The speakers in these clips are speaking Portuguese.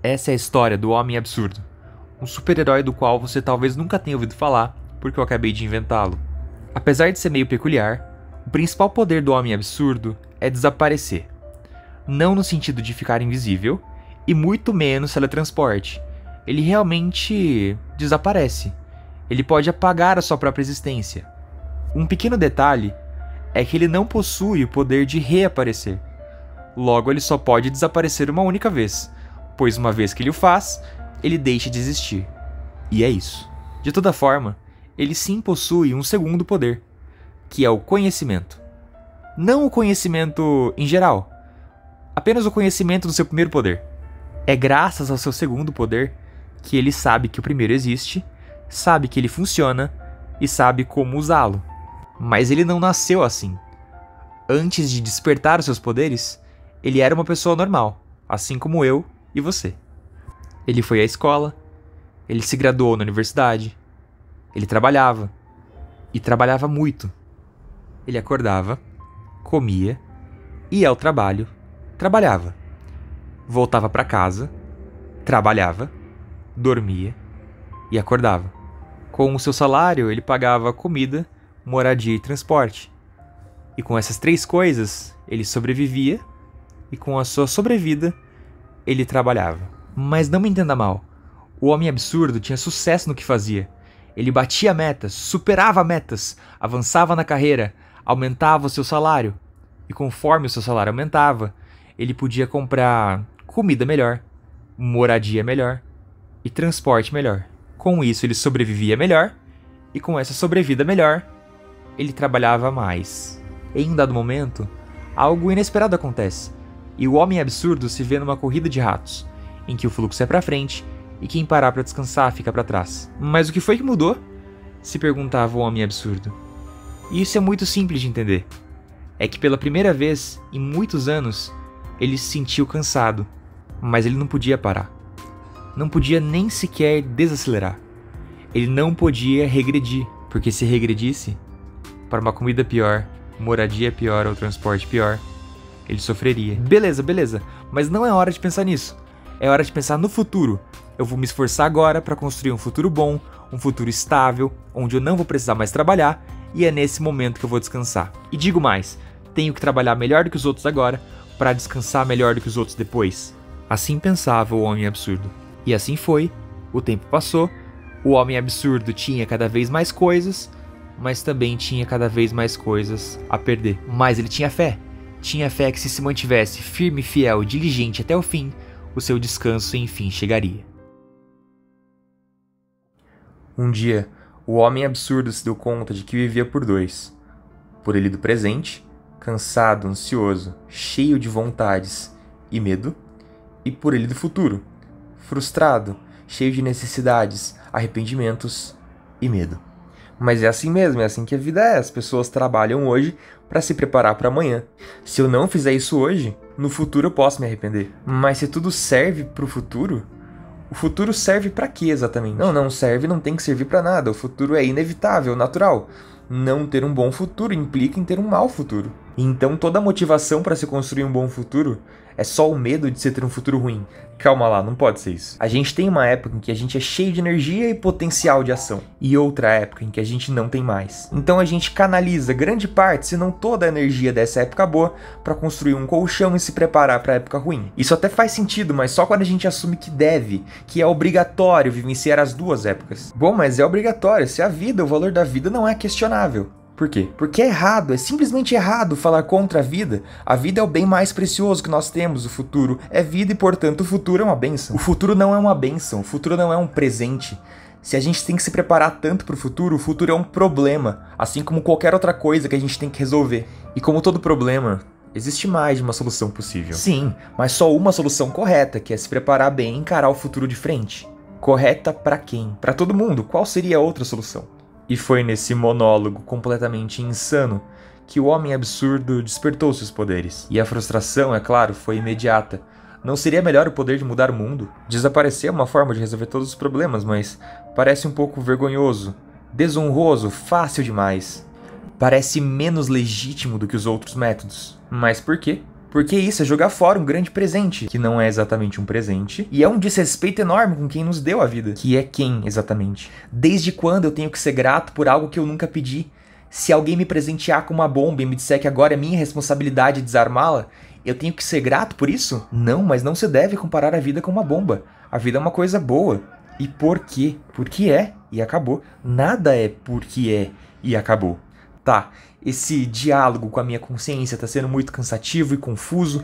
Essa é a história do Homem Absurdo, um super-herói do qual você talvez nunca tenha ouvido falar, porque eu acabei de inventá-lo. Apesar de ser meio peculiar, o principal poder do Homem Absurdo é desaparecer. Não no sentido de ficar invisível, e muito menos teletransporte. Ele realmente desaparece. Ele pode apagar a sua própria existência. Um pequeno detalhe é que ele não possui o poder de reaparecer. Logo, ele só pode desaparecer uma única vez, pois uma vez que ele o faz, ele deixa de existir. E é isso. De toda forma, ele sim possui um segundo poder, que é o conhecimento. Não o conhecimento em geral, apenas o conhecimento do seu primeiro poder. É graças ao seu segundo poder que ele sabe que o primeiro existe, sabe que ele funciona e sabe como usá-lo. Mas ele não nasceu assim. Antes de despertar os seus poderes, ele era uma pessoa normal, assim como eu e você. Ele foi à escola, ele se graduou na universidade, ele trabalhava, e trabalhava muito. Ele acordava, comia, ia ao trabalho, trabalhava. Voltava para casa, trabalhava, dormia e acordava. Com o seu salário, ele pagava comida, moradia e transporte. E com essas três coisas, ele sobrevivia, e com a sua sobrevida, ele trabalhava. Mas não me entenda mal, o Homem Absurdo tinha sucesso no que fazia. Ele batia metas, superava metas, avançava na carreira, aumentava o seu salário. E conforme o seu salário aumentava, ele podia comprar comida melhor, moradia melhor e transporte melhor. Com isso, ele sobrevivia melhor, e com essa sobrevida melhor, ele trabalhava mais. Em um dado momento, algo inesperado acontece, e o Homem Absurdo se vê numa corrida de ratos, em que o fluxo é pra frente e quem parar pra descansar fica pra trás. Mas o que foi que mudou? Se perguntava o Homem Absurdo. E isso é muito simples de entender. É que pela primeira vez em muitos anos, ele se sentiu cansado, mas ele não podia parar. Não podia nem sequer desacelerar. Ele não podia regredir, porque se regredisse, para uma comida pior, moradia pior ou transporte pior, ele sofreria. Beleza, mas não é hora de pensar nisso. É hora de pensar no futuro. Eu vou me esforçar agora para construir um futuro bom, um futuro estável, onde eu não vou precisar mais trabalhar, e é nesse momento que eu vou descansar. E digo mais, tenho que trabalhar melhor do que os outros agora, para descansar melhor do que os outros depois. Assim pensava o Homem Absurdo. E assim foi, o tempo passou, o Homem Absurdo tinha cada vez mais coisas, mas também tinha cada vez mais coisas a perder. Mas ele tinha fé que se mantivesse firme, fiel e diligente até o fim, o seu descanso enfim chegaria. Um dia, o Homem Absurdo se deu conta de que vivia por dois. Por ele do presente, cansado, ansioso, cheio de vontades e medo, e por ele do futuro, frustrado, cheio de necessidades, arrependimentos e medo. Mas é assim mesmo, é assim que a vida é. As pessoas trabalham hoje para se preparar para amanhã. Se eu não fizer isso hoje, no futuro eu posso me arrepender. Mas se tudo serve para o futuro serve para quê exatamente? Não serve, não tem que servir para nada. O futuro é inevitável, natural. Não ter um bom futuro implica em ter um mau futuro. Então toda a motivação para se construir um bom futuro é só o medo de se ter um futuro ruim. Calma lá, não pode ser isso. A gente tem uma época em que a gente é cheio de energia e potencial de ação, e outra época em que a gente não tem mais. Então a gente canaliza grande parte, se não toda a energia dessa época boa, para construir um colchão e se preparar para a época ruim. Isso até faz sentido, mas só quando a gente assume que deve, que é obrigatório vivenciar as duas épocas. Bom, mas é obrigatório, se a vida, o valor da vida não é questionável. Por quê? Porque é errado, é simplesmente errado falar contra a vida. A vida é o bem mais precioso que nós temos, o futuro é vida e, portanto, o futuro é uma bênção. O futuro não é uma bênção, o futuro não é um presente. Se a gente tem que se preparar tanto para o futuro é um problema, assim como qualquer outra coisa que a gente tem que resolver. E como todo problema, existe mais de uma solução possível. Sim, mas só uma solução correta, que é se preparar bem e encarar o futuro de frente. Correta para quem? Para todo mundo. Qual seria a outra solução? E foi nesse monólogo completamente insano que o Homem Absurdo despertou seus poderes. E a frustração, é claro, foi imediata. Não seria melhor o poder de mudar o mundo? Desaparecer é uma forma de resolver todos os problemas, mas parece um pouco vergonhoso, desonroso, fácil demais. Parece menos legítimo do que os outros métodos. Mas por quê? Porque isso é jogar fora um grande presente, que não é exatamente um presente, e é um desrespeito enorme com quem nos deu a vida. Que é quem, exatamente? Desde quando eu tenho que ser grato por algo que eu nunca pedi? Se alguém me presentear com uma bomba e me disser que agora é minha responsabilidade desarmá-la, eu tenho que ser grato por isso? Não, mas não se deve comparar a vida com uma bomba. A vida é uma coisa boa. E por quê? Porque é, e acabou. Nada é porque é, e acabou. Tá, esse diálogo com a minha consciência tá sendo muito cansativo e confuso.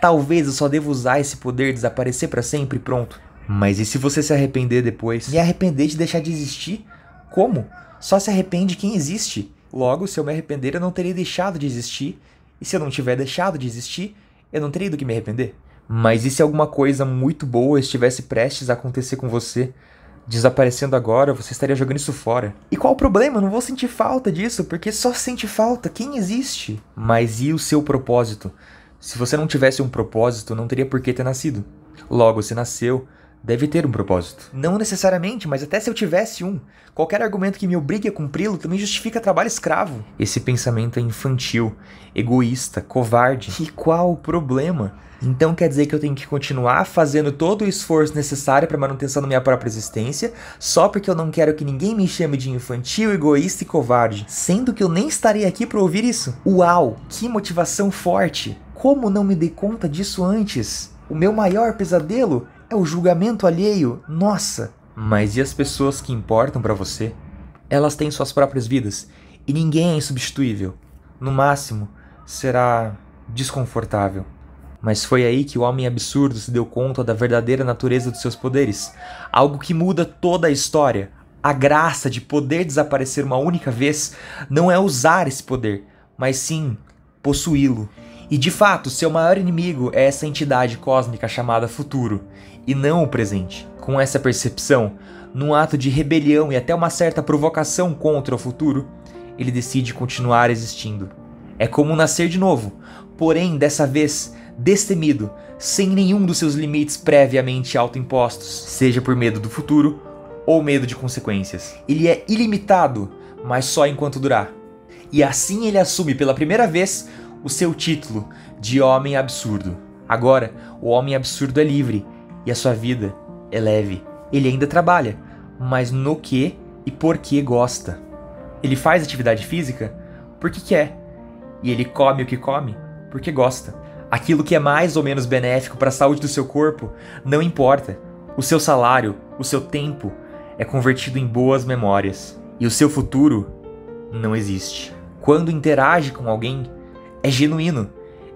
Talvez eu só deva usar esse poder desaparecer pra sempre e pronto. Mas e se você se arrepender depois? Me arrepender de deixar de existir? Como? Só se arrepende quem existe. Logo, se eu me arrepender, eu não terei deixado de existir. E se eu não tiver deixado de existir, eu não terei do que me arrepender. Mas e se alguma coisa muito boa estivesse prestes a acontecer com você? Desaparecendo agora, você estaria jogando isso fora. E qual o problema? Eu não vou sentir falta disso, porque só sente falta quem existe. Mas e o seu propósito? Se você não tivesse um propósito, não teria por que ter nascido. Logo, se nasceu, deve ter um propósito. Não necessariamente, mas até se eu tivesse um, qualquer argumento que me obrigue a cumpri-lo também justifica trabalho escravo. Esse pensamento é infantil, egoísta, covarde. E qual o problema? Então quer dizer que eu tenho que continuar fazendo todo o esforço necessário para a manutenção da minha própria existência, só porque eu não quero que ninguém me chame de infantil, egoísta e covarde, sendo que eu nem estarei aqui para ouvir isso? Uau, que motivação forte! Como não me dei conta disso antes? O meu maior pesadelo é o julgamento alheio, nossa! Mas e as pessoas que importam para você? Elas têm suas próprias vidas, e ninguém é insubstituível. No máximo, será desconfortável. Mas foi aí que o homem absurdo se deu conta da verdadeira natureza dos seus poderes. Algo que muda toda a história. A graça de poder desaparecer uma única vez não é usar esse poder, mas sim possuí-lo. E de fato, seu maior inimigo é essa entidade cósmica chamada futuro, e não o presente. Com essa percepção, num ato de rebelião e até uma certa provocação contra o futuro, ele decide continuar existindo. É como nascer de novo, porém dessa vez destemido, sem nenhum dos seus limites previamente autoimpostos, seja por medo do futuro ou medo de consequências. Ele é ilimitado, mas só enquanto durar. E assim ele assume pela primeira vez o seu título de Homem Absurdo. Agora, o Homem Absurdo é livre e a sua vida é leve. Ele ainda trabalha, mas no que e por que gosta. Ele faz atividade física porque quer, e ele come o que come porque gosta. Aquilo que é mais ou menos benéfico para a saúde do seu corpo não importa. O seu salário, o seu tempo é convertido em boas memórias. E o seu futuro não existe. Quando interage com alguém, é genuíno.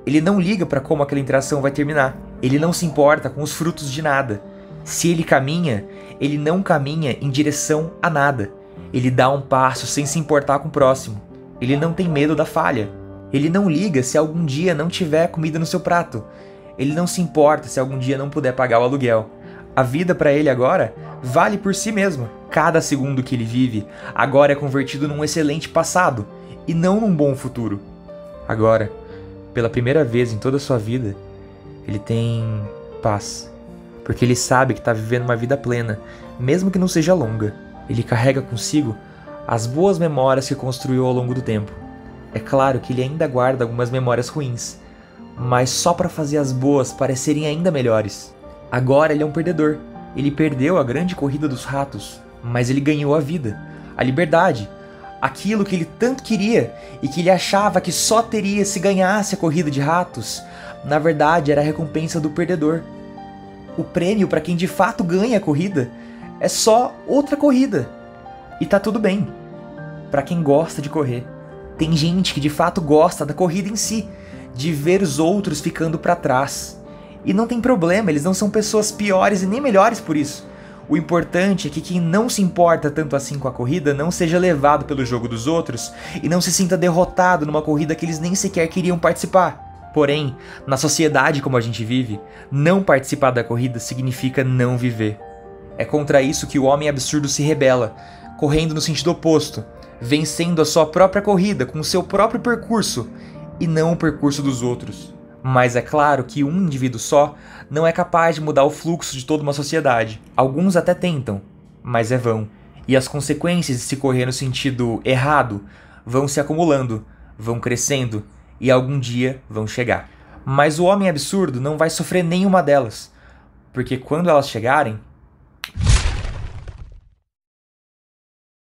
Ele não liga para como aquela interação vai terminar. Ele não se importa com os frutos de nada. Se ele caminha, ele não caminha em direção a nada. Ele dá um passo sem se importar com o próximo. Ele não tem medo da falha. Ele não liga se algum dia não tiver comida no seu prato. Ele não se importa se algum dia não puder pagar o aluguel. A vida para ele agora vale por si mesma. Cada segundo que ele vive agora é convertido num excelente passado e não num bom futuro. Agora, pela primeira vez em toda a sua vida, ele tem paz. Porque ele sabe que está vivendo uma vida plena, mesmo que não seja longa. Ele carrega consigo as boas memórias que construiu ao longo do tempo. É claro que ele ainda guarda algumas memórias ruins, mas só para fazer as boas parecerem ainda melhores. Agora ele é um perdedor. Ele perdeu a grande corrida dos ratos, mas ele ganhou a vida, a liberdade, aquilo que ele tanto queria e que ele achava que só teria se ganhasse a corrida de ratos. Na verdade, era a recompensa do perdedor. O prêmio para quem de fato ganha a corrida é só outra corrida. E tá tudo bem, para quem gosta de correr. Tem gente que de fato gosta da corrida em si, de ver os outros ficando para trás. E não tem problema, eles não são pessoas piores e nem melhores por isso. O importante é que quem não se importa tanto assim com a corrida não seja levado pelo jogo dos outros e não se sinta derrotado numa corrida que eles nem sequer queriam participar. Porém, na sociedade como a gente vive, não participar da corrida significa não viver. É contra isso que o homem absurdo se rebela, correndo no sentido oposto, vencendo a sua própria corrida com o seu próprio percurso e não o percurso dos outros. Mas é claro que um indivíduo só não é capaz de mudar o fluxo de toda uma sociedade. Alguns até tentam, mas é vão. E as consequências de se correr no sentido errado vão se acumulando, vão crescendo e algum dia vão chegar. Mas o Homem Absurdo não vai sofrer nenhuma delas, porque quando elas chegarem,